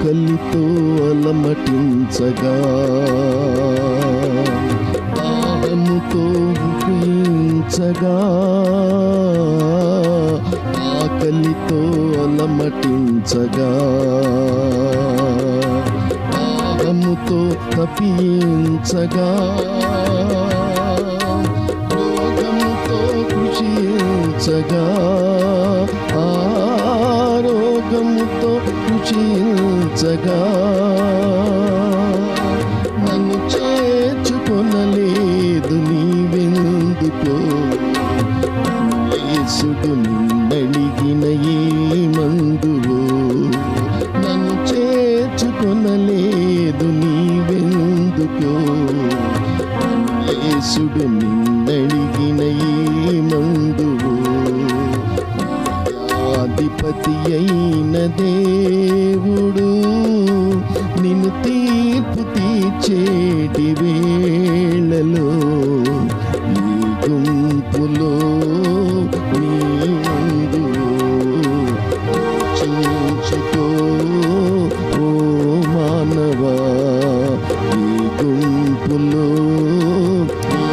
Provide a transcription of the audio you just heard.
ఆకలితో అలమటించగా దాహముతో ఉపయించగా ఆకలితో అలమటించగా దాహముతో తప్పించగా రోగముతో కృషించగా ఆరోగముతో కృషించగా నన్ను చేర్చుకొనలేదు నీవెందుకో యేసుడు నిన్నడిగిన ఏ మందువో నన్ను చేర్చుకొనలేదు నీవెందుకో యేసుడు నిన్నడిగిన ఏ మందువో అధిపతి అయిన దేవుడు నిన్ను తీర్పు తీర్చేటి వేళలో ఈ గుంపులో నీ ముందు చించుకో ఓ మానవా ఈ గుంపులో నీ